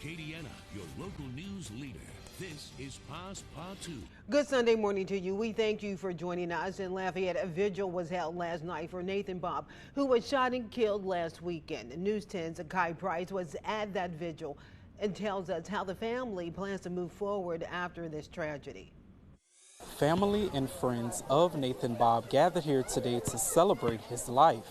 Acadiana, your local news leader. This is Passe Partout. Good Sunday morning to you. We thank you for joining us. In Lafayette, a vigil was held last night for Nathan Bobb, who was shot and killed last weekend. News 10's Kai Price was at that vigil and tells us how the family plans to move forward after this tragedy. Family and friends of Nathan Bobb gathered here today to celebrate his life,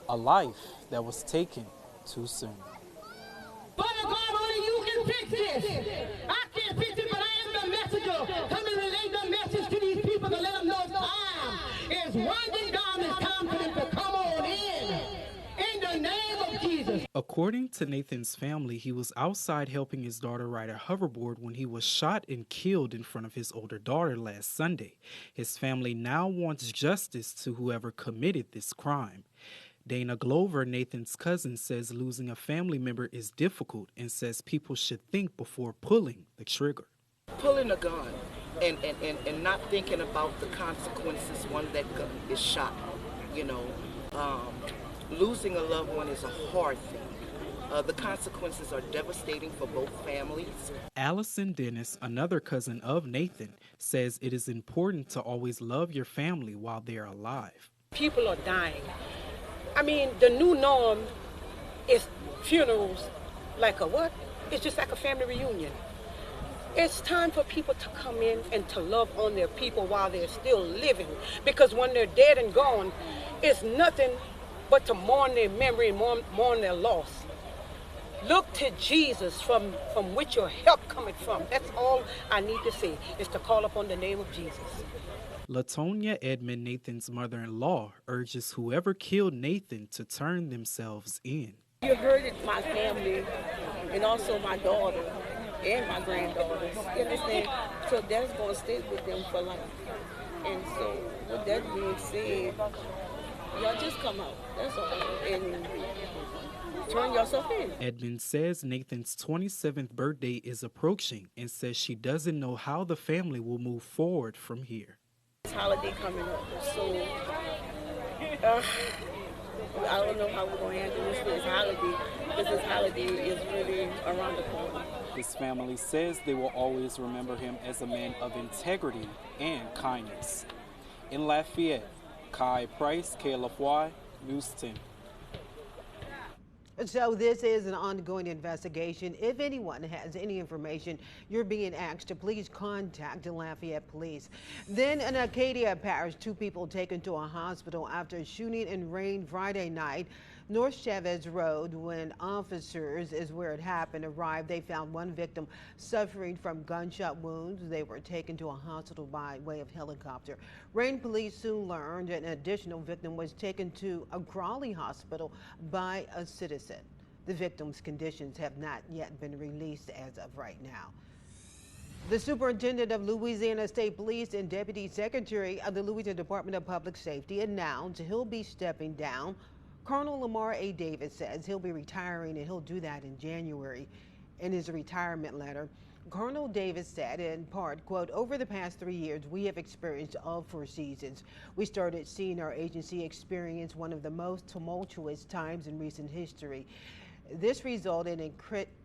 a life that was taken too soon. Father God, only you can fix this. I can't fix it, but I am the messenger. Come and relay the message to these people to let them know time is winding down. It's time for them to come on in the name of Jesus. According to Nathan's family, he was outside helping his daughter ride a hoverboard when he was shot and killed in front of his older daughter last Sunday. His family now wants justice to whoever committed this crime. Dana Glover, Nathan's cousin, says losing a family member is difficult and says people should think before pulling the trigger. Pulling a gun and not thinking about the consequences when that gun is shot, losing a loved one is a hard thing. The consequences are devastating for both families. Allison Dennis, another cousin of Nathan, says it is important to always love your family while they're alive. People are dying. I mean, the new norm is funerals like a what? It's just like a family reunion. It's time for people to come in and to love on their people while they're still living. Because when they're dead and gone, it's nothing but to mourn their memory and mourn their loss. Look to Jesus from which your help cometh from. That's all I need to say, is to call upon the name of Jesus. Latonia Edmond, Nathan's mother-in-law, urges whoever killed Nathan to turn themselves in. You heard it, my family, and also my daughter and my granddaughters. You understand? So that's going to stay with them for life. And so, with that being said, y'all just come out. That's all. And turn yourself in. Edmond says Nathan's 27th birthday is approaching and says she doesn't know how the family will move forward from here. Holiday coming up, so I don't know how we're going to handle this holiday, because this holiday is really around the corner. His family says they will always remember him as a man of integrity and kindness. In Lafayette, Kai Price, KLFY, News 10. So this is an ongoing investigation. If anyone has any information, you're being asked to please contact the Lafayette Police. Then in Acadia Parish, 2 people taken to a hospital after a shooting and rain Friday night. North Chavez Road, when officers, is where it happened, arrived, they found one victim suffering from gunshot wounds. They were taken to a hospital by way of helicopter. Rain police soon learned an additional victim was taken to a Crawley hospital by a citizen. The victim's conditions have not yet been released as of right now. The superintendent of Louisiana State Police and Deputy Secretary of the Louisiana Department of Public Safety announced he'll be stepping down. Colonel Lamar A. Davis says he'll be retiring and he'll do that in January. In his retirement letter, Colonel Davis said in part, quote, "Over the past 3 years, we have experienced all 4 seasons. We started seeing our agency experience one of the most tumultuous times in recent history. This resulted in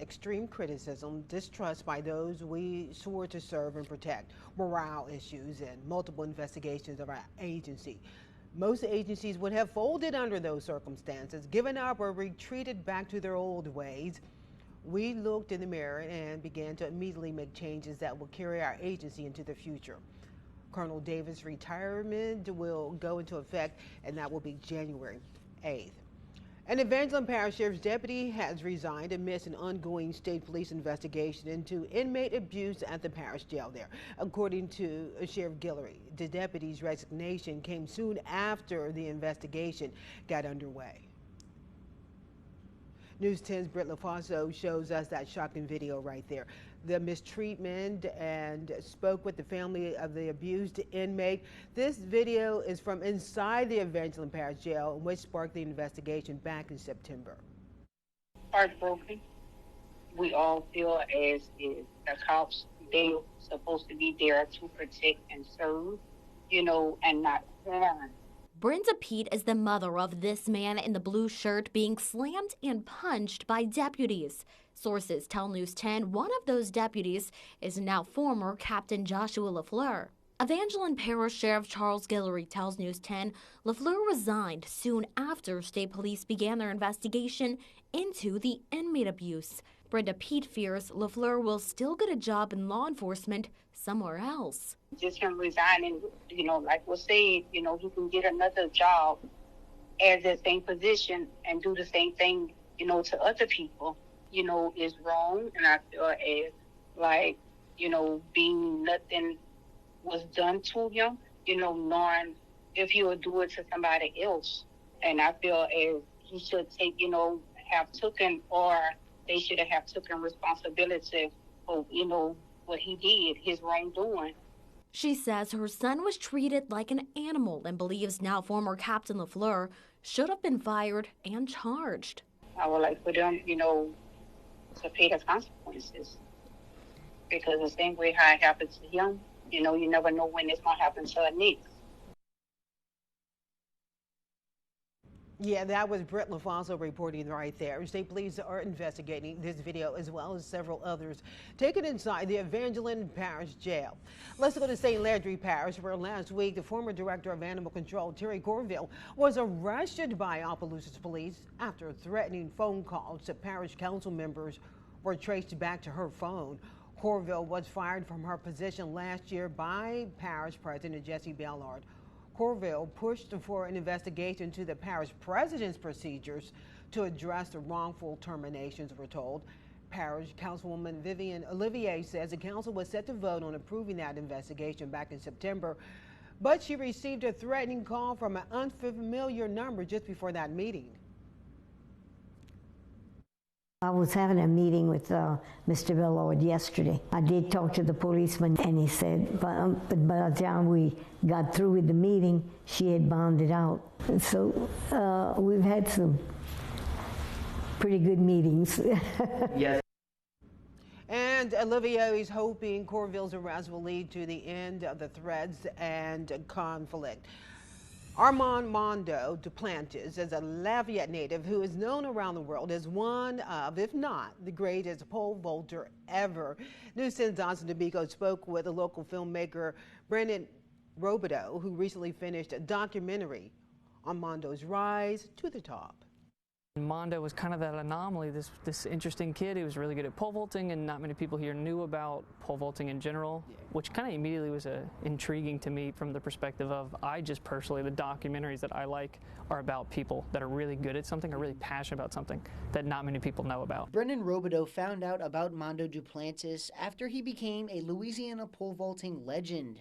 extreme criticism, distrust by those we swore to serve and protect, morale issues, and multiple investigations of our agency. Most agencies would have folded under those circumstances, given up or retreated back to their old ways. We looked in the mirror and began to immediately make changes that will carry our agency into the future." Colonel Davis' retirement will go into effect, and that will be January 8th. An Evangeline Parish Sheriff's deputy has resigned amidst an ongoing state police investigation into inmate abuse at the parish jail there. According to Sheriff Guillory, the deputy's resignation came soon after the investigation got underway. News 10's Britt LaFaso shows us that shocking video right there. The mistreatment, and spoke with the family of the abused inmate. This video is from inside the Evangeline Parish Jail, which sparked the investigation back in September. Heartbroken. We all feel as if the cops, they're supposed to be there to protect and serve, and not harm Brenda Pete is the mother of this man in the blue shirt being slammed and punched by deputies. Sources tell News 10 one of those deputies is now former Captain Joshua LaFleur. Evangeline Parish Sheriff Charles Guillory tells News 10 LaFleur resigned soon after state police began their investigation into the inmate abuse. Brenda Pete fears LaFleur will still get a job in law enforcement somewhere else. Just him resigning, like was said, he can get another job as that same position and do the same thing, to other people, is wrong. And I feel as like, being nothing was done to him, knowing if he would do it to somebody else. And I feel as he should take, have taken, or they should have taken responsibility for, what he did, his wrongdoing. She says her son was treated like an animal and believes now former Captain LaFleur should have been fired and charged. I would like for them, to pay the consequences. Because the same way how it happened to him, you never know when it's going to happen to a next. Yeah, that was Britt LaFonso reporting right there. State police are investigating this video as well as several others taken inside the Evangeline Parish Jail. Let's go to St. Landry Parish, where last week the former director of animal control, Terry Corville, was arrested by Opelousas police after threatening phone calls to parish council members were traced back to her phone. Corville was fired from her position last year by Parish President Jesse Ballard. Corville pushed for an investigation to the parish president's procedures to address the wrongful terminations, we're told. Parish Councilwoman Vivian Olivier says the council was set to vote on approving that investigation back in September, but she received a threatening call from an unfamiliar number just before that meeting. I was having a meeting with Mr. Ballard yesterday. I did talk to the policeman, and he said, but by the time we got through with the meeting, she had bonded out. And so we've had some pretty good meetings. Yes. And Olivier is hoping Corville's arrest will lead to the end of the threats and conflict. Armand Mondo Duplantis is a Lafayette native who is known around the world as one of, if not the greatest pole vaulter ever. News 10's Dawson DeBico spoke with a local filmmaker, Brendan Robideau, who recently finished a documentary on Mondo's rise to the top. Mondo was kind of that anomaly, this interesting kid who was really good at pole vaulting, and not many people here knew about pole vaulting in general, which kind of immediately was intriguing to me from the perspective of the documentaries that I like are about people that are really good at something, are really passionate about something that not many people know about. Brendan Robideau found out about Mondo Duplantis after he became a Louisiana pole vaulting legend.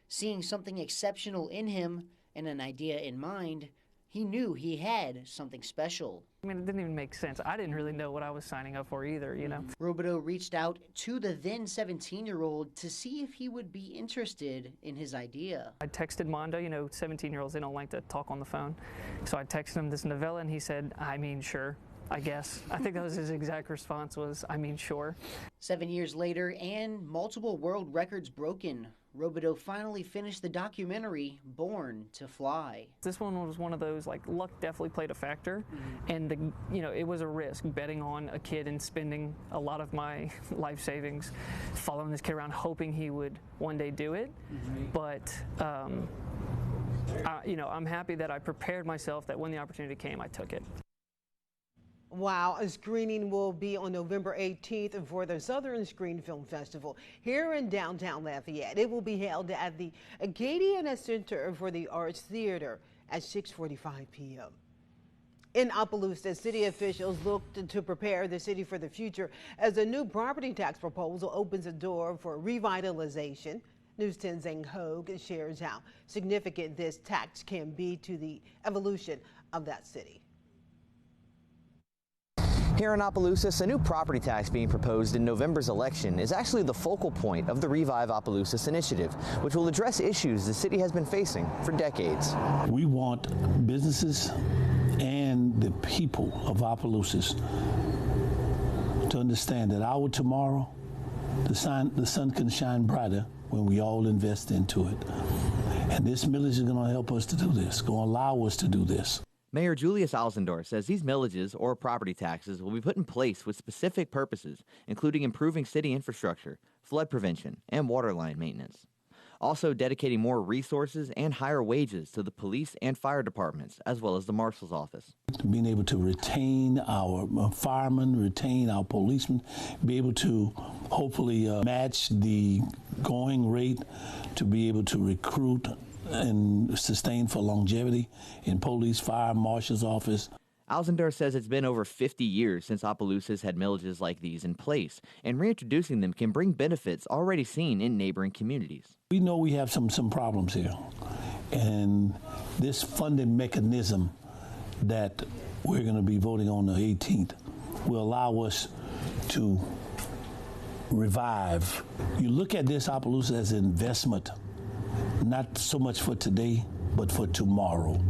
Seeing something exceptional in him and an idea in mind, he knew he had something special. I mean, it didn't even make sense. I didn't really know what I was signing up for either, Robideau reached out to the then 17-year-old to see if he would be interested in his idea. I texted Mondo, 17-year-olds, they don't like to talk on the phone. So I texted him this novella, and he said, I mean, sure, I guess. I think that was his exact response was, I mean, sure. 7 years later, and multiple world records broken, Robideau finally finished the documentary, Born to Fly. This one was one of those, luck definitely played a factor, and it was a risk, betting on a kid and spending a lot of my life savings following this kid around, hoping he would one day do it. But, I'm happy that I prepared myself, that when the opportunity came, I took it. Wow, a screening will be on November 18th for the Southern Screen Film Festival here in downtown Lafayette. It will be held at the Acadiana Center for the Arts Theater at 6:45 p.m. In Opelousas, city officials looked to prepare the city for the future as a new property tax proposal opens the door for revitalization. News 10's Zhang Hogue shares how significant this tax can be to the evolution of that city. Here in Opelousas, a new property tax being proposed in November's election is actually the focal point of the Revive Opelousas initiative, which will address issues the city has been facing for decades. We want businesses and the people of Opelousas to understand that our tomorrow, the sun can shine brighter when we all invest into it. And this millage is going to help us to do this, going to allow us to do this. Mayor Julius Alcindor says these millages or property taxes will be put in place with specific purposes, including improving city infrastructure, flood prevention, and water line maintenance. Also dedicating more resources and higher wages to the police and fire departments, as well as the marshal's office. Being able to retain our firemen, retain our policemen, be able to hopefully match the going rate to be able to recruit and sustain for longevity in police, fire, marshal's office. Alcindor says it's been over 50 years since Opelousas had millages like these in place, and reintroducing them can bring benefits already seen in neighboring communities. We know we have some problems here, and this funding mechanism that we're going to be voting on the 18th will allow us to revive. You look at this Opelousas as an investment, not so much for today, but for tomorrow.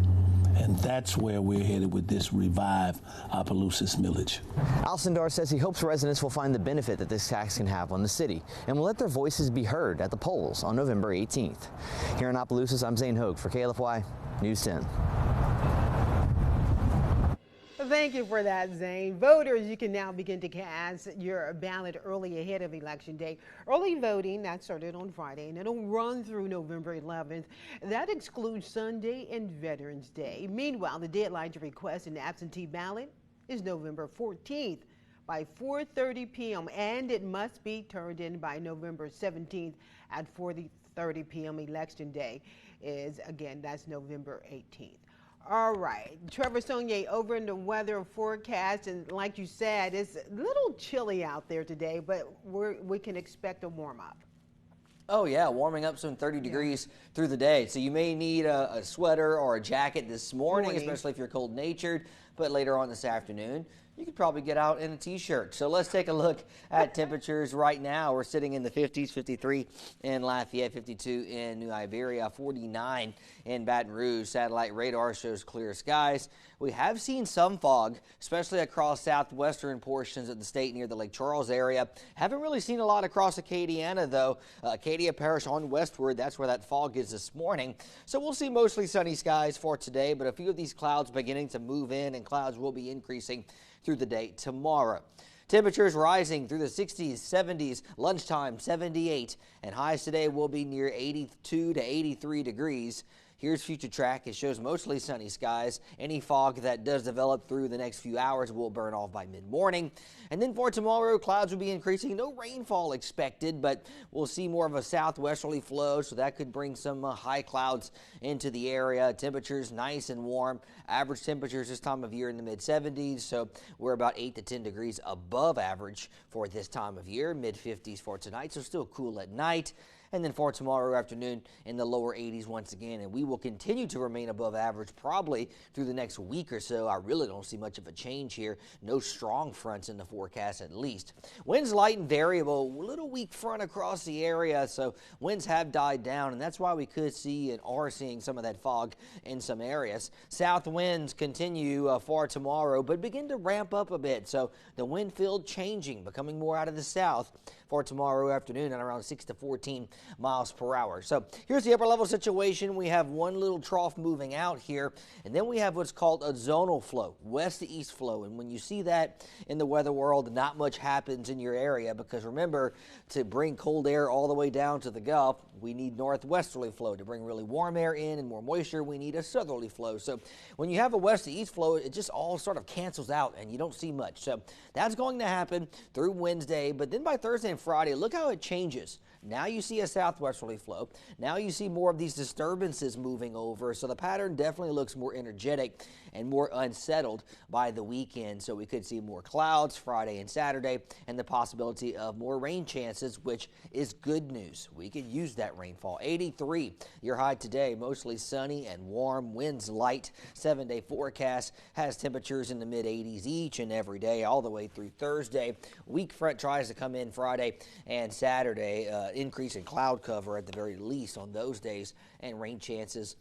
And that's where we're headed with this Revive Opelousas millage. Alcindor says he hopes residents will find the benefit that this tax can have on the city and will let their voices be heard at the polls on November 18th. Here in Opelousas, I'm Zane Hogue for KLFY News 10. Thank you for that, Zane. Voters, you can now begin to cast your ballot early ahead of Election Day. Early voting, that started on Friday, and it'll run through November 11th. That excludes Sunday and Veterans Day. Meanwhile, the deadline to request an absentee ballot is November 14th by 4:30 p.m., and it must be turned in by November 17th at 4:30 p.m. Election Day is, again, that's November 18th. All right, Trevor Sonier over in the weather forecast, and like you said, it's a little chilly out there today, but we can expect a warm up. Oh yeah, warming up some 30 degrees through the day. So you may need a sweater or a jacket this morning, especially if you're cold natured, but later on this afternoon, you could probably get out in a t-shirt. So let's take a look at temperatures right now. We're sitting in the 50s, 53 in Lafayette, 52 in New Iberia, 49 in Baton Rouge. Satellite radar shows clear skies. We have seen some fog, especially across southwestern portions of the state near the Lake Charles area. Haven't really seen a lot across Acadiana, though. Acadia Parish on westward, that's where that fog is this morning. So we'll see mostly sunny skies for today, but a few of these clouds beginning to move in, and clouds will be increasing through the day tomorrow. Temperatures rising through the 60s, 70s, lunchtime 78, and highs today will be near 82 to 83 degrees. Here's Future Track. It shows mostly sunny skies. Any fog that does develop through the next few hours will burn off by mid-morning. And then for tomorrow, clouds will be increasing. No rainfall expected, but we'll see more of a southwesterly flow, so that could bring some high clouds into the area. Temperatures nice and warm. Average temperatures this time of year in the mid-70s, so we're about 8 to 10 degrees above average for this time of year. Mid-50s for tonight, so still cool at night. And then for tomorrow afternoon in the lower 80s once again, and we will continue to remain above average probably through the next week or so. I really don't see much of a change here. No strong fronts in the forecast at least. Winds light and variable, a little weak front across the area, so winds have died down, and that's why we could see and are seeing some of that fog in some areas. South winds continue for tomorrow, but begin to ramp up a bit, so the wind field changing, becoming more out of the south for tomorrow afternoon at around 6 to 14 miles per hour. So here's the upper level situation. We have one little trough moving out here, and then we have what's called a zonal flow, west to east flow. And when you see that in the weather world, not much happens in your area, because remember, to bring cold air all the way down to the Gulf, we need northwesterly flow. To bring really warm air in and more moisture, we need a southerly flow. So when you have a west to east flow, it just all sort of cancels out and you don't see much. So that's going to happen through Wednesday, but then by Thursday and Friday, look how it changes. Now you see a southwesterly flow. Now you see more of these disturbances moving over. So the pattern definitely looks more energetic and more unsettled by the weekend. So we could see more clouds Friday and Saturday, and the possibility of more rain chances, which is good news. We could use that rainfall. 83, your high today, mostly sunny and warm, winds light. 7-day forecast has temperatures in the mid-80s each and every day, all the way through Thursday. Weak front tries to come in Friday and Saturday. Increase in cloud cover at the very least on those days, and rain chances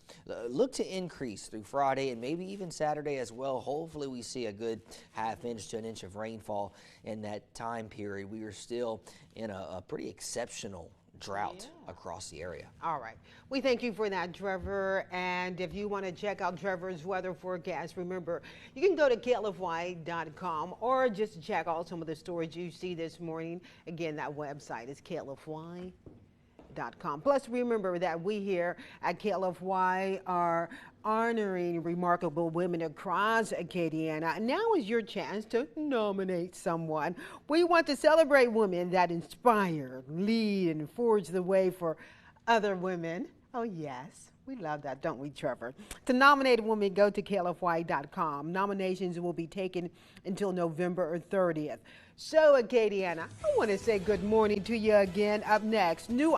look to increase through Friday and maybe even Saturday as well. Hopefully we see a good ½ inch to an inch of rainfall in that time period. We are still in a pretty exceptional drought across the area. All right. We thank you for that, Trevor. And if you want to check out Trevor's weather forecast, remember, you can go to KLFY.com or just check out some of the stories you see this morning. Again, that website is KLFY.com. Plus, remember that we here at KLFY are honoring remarkable women across Acadiana. Now is your chance to nominate someone. We want to celebrate women that inspire, lead, and forge the way for other women. Oh, yes. We love that, don't we, Trevor? To nominate a woman, go to KLFY.com. Nominations will be taken until November 30th. So, Acadiana, I want to say good morning to you again. Up next, new